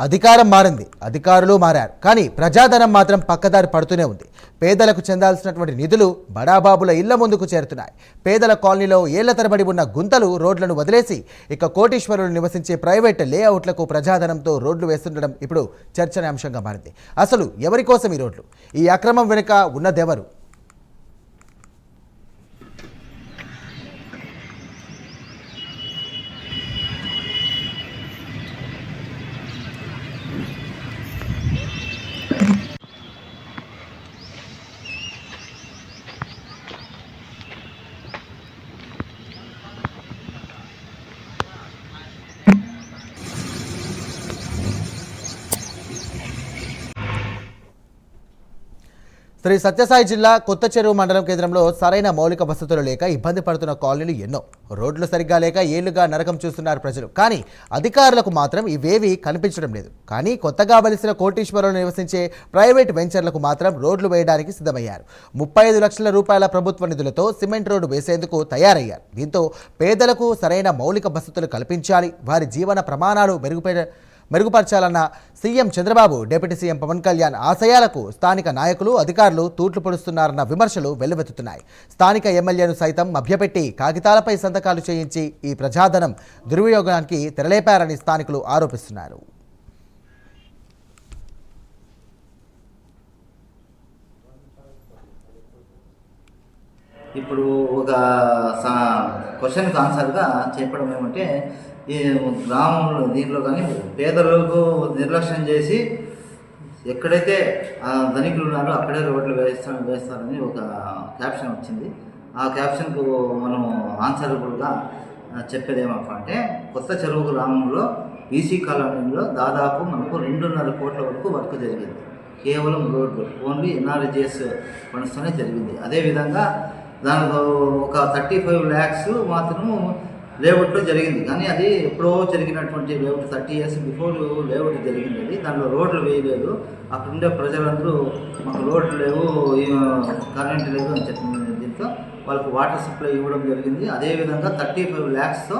అధికారం మారింది, అధికారులు మారారు, కానీ ప్రజాధనం మాత్రం పక్కదారి పడుతూనే ఉంది. పేదలకు చెందాల్సినటువంటి నిధులు బడాబాబుల ఇళ్ల ముందుకు చేరుతున్నాయి. పేదల కాలనీలో ఏళ్ల తరబడి ఉన్న గుంతలు, రోడ్లను వదిలేసి ఇక కోటీశ్వరులు నివసించే ప్రైవేట్ లేఅవుట్లకు ప్రజాధనంతో రోడ్లు వేస్తుండడం ఇప్పుడు చర్చనీయాంశంగా మారింది. అసలు ఎవరి కోసం ఈ రోడ్లు? ఈ అక్రమం వెనుక ఉన్నదెవరు? శ్రీ సత్యసాయి జిల్లా కొత్త చెరువు మండలం కేంద్రంలో సరైన మౌలిక వసతులు లేక ఇబ్బంది పడుతున్న కాలనీలు ఎన్నో. రోడ్లు సరిగ్గా లేక ఏళ్లుగా నరకం చూస్తున్నారు ప్రజలు. కానీ అధికారులకు మాత్రం ఇవేవీ కనిపించడం లేదు. కానీ కొత్తగా వెలిసిన కోటీశ్వరులు నివసించే ప్రైవేట్ వెంచర్లకు మాత్రం రోడ్లు వేయడానికి సిద్ధమయ్యారు. 35 లక్షల రూపాయల ప్రభుత్వ నిధులతో సిమెంట్ రోడ్డు వేసేందుకు తయారయ్యారు. దీంతో పేదలకు సరైన మౌలిక వసతులు కల్పించాలి, వారి జీవన ప్రమాణాలు మెరుగుపరచాలన్న CM Chandrababu, deputy CM Pawan Kalyan ఆశయాలకు స్థానిక నాయకులు, అధికారులు తూట్లు పొడుస్తున్నారన్న విమర్శలు వెల్లువెత్తుతున్నాయి. స్థానిక ఎమ్మెల్యేను సైతం మభ్యపెట్టి కాగితాలపై సంతకాలు చేయించి ఈ ప్రజాధనం దుర్వినియోగానికి తెరలేపారని స్థానికులు ఆరోపిస్తున్నారు. ఇప్పుడు ఒక క్వశ్చన్కి ఆన్సర్గా చెప్పడం ఏమంటే, ఈ గ్రామంలో దీంట్లో కానీ పేదలకు నిర్లక్ష్యం చేసి ఎక్కడైతే ధనికులు ఉన్నారో అక్కడే రోడ్లు వేస్తారని ఒక క్యాప్షన్ వచ్చింది. ఆ క్యాప్షన్కు మనం ఆన్సరబుల్గా చెప్పేది ఏమంటే, కొత్త చెరువు గ్రామంలో బీసీ కాలనీలో దాదాపు మనకు 2.5 కోట్ల వరకు వర్క్ జరిగింది. కేవలం రోడ్లు ఓన్లీ ఎన్ఆర్జీఎస్ ఫండ్స్తోనే జరిగింది. అదేవిధంగా దానిలో ఒక 35 lakhs మాత్రము లేఅవుట్లో జరిగింది. కానీ అది ఎప్పుడో జరిగినటువంటి లేఅవుట్, 30 years బిఫోర్ లేఅవుట్ జరిగింది. అది దానిలో రోడ్లు వేయలేదు. అక్కడ ఉండే ప్రజలందరూ మాకు రోడ్లు లేవు, కరెంట్ లేదు అని చెప్పిన దీంతో వాళ్ళకు వాటర్ సప్లై ఇవ్వడం జరిగింది. అదేవిధంగా 35 lakhsతో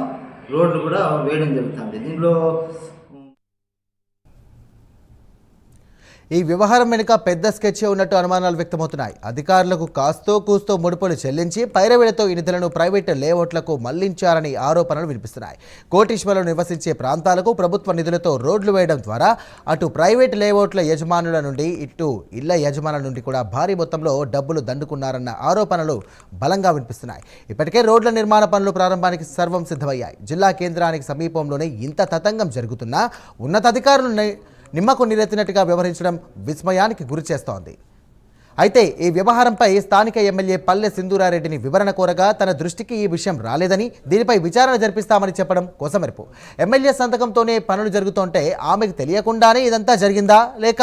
రోడ్లు కూడా వేయడం జరుగుతుంది. దీనిలో ఈ వ్యవహారం వెనుక పెద్ద స్కెచ్ ఉన్నట్టు అనుమానాలు వ్యక్తమవుతున్నాయి. అధికారులకు కాస్తో కూస్తో ముడుపులు చెల్లించి పైరవీలతో ఈ నిధులను ప్రైవేటు లేఅవుట్లకు మళ్లించారని ఆరోపణలు వినిపిస్తున్నాయి. కోటీశ్వరులు నివసించే ప్రాంతాలకు ప్రభుత్వ నిధులతో రోడ్లు వేయడం ద్వారా అటు ప్రైవేటు లేఅవుట్ల యజమానుల నుండి ఇటు ఇళ్ల యజమానుల నుండి కూడా భారీ మొత్తంలో డబ్బులు దండుకున్నారన్న ఆరోపణలు బలంగా వినిపిస్తున్నాయి. ఇప్పటికే రోడ్ల నిర్మాణ పనులు ప్రారంభానికి సర్వం సిద్ధమయ్యాయి. జిల్లా కేంద్రానికి సమీపంలోనే ఇంత తతంగం జరుగుతున్నా ఉన్నతాధికారులు నిమ్మకు నీరెత్తినట్టుగా వ్యవహరించడం విస్మయానికి గురి చేస్తోంది. అయితే ఈ వ్యవహారంపై స్థానిక ఎమ్మెల్యే పల్లె సింధూరారెడ్డిని వివరణ కోరగా తన దృష్టికి ఈ విషయం రాలేదని, దీనిపై విచారణ జరిపిస్తామని చెప్పడం కోసమెరుపు. ఎమ్మెల్యే సంతకంతోనే పనులు జరుగుతుంటే ఆమెకు తెలియకుండానే ఇదంతా జరిగిందా, లేక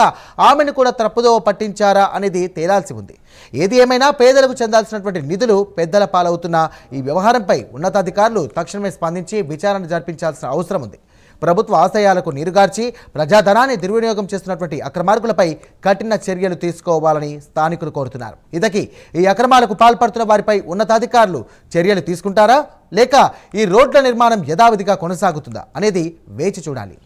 ఆమెను కూడా తప్పుదో పట్టించారా అనేది తేలాల్సి ఉంది. ఏది ఏమైనా పేదలకు చెందాల్సినటువంటి నిధులు పెద్దల పాలవుతున్న ఈ వ్యవహారంపై ఉన్నతాధికారులు తక్షణమే స్పందించి విచారణ జరిపించాల్సిన అవసరం ఉంది. ప్రభుత్వ ఆశయాలకు నీరుగార్చి ప్రజాధనాన్ని దుర్వినియోగం చేస్తున్నటువంటి అక్రమార్కులపై కఠిన చర్యలు తీసుకోవాలని స్థానికులు కోరుతున్నారు. ఇంతకీ ఈ అక్రమాలకు పాల్పడుతున్న వారిపై ఉన్నతాధికారులు చర్యలు తీసుకుంటారా, లేక ఈ రోడ్ల నిర్మాణం యథావిధిగా కొనసాగుతుందా అనేది వేచి చూడాలి.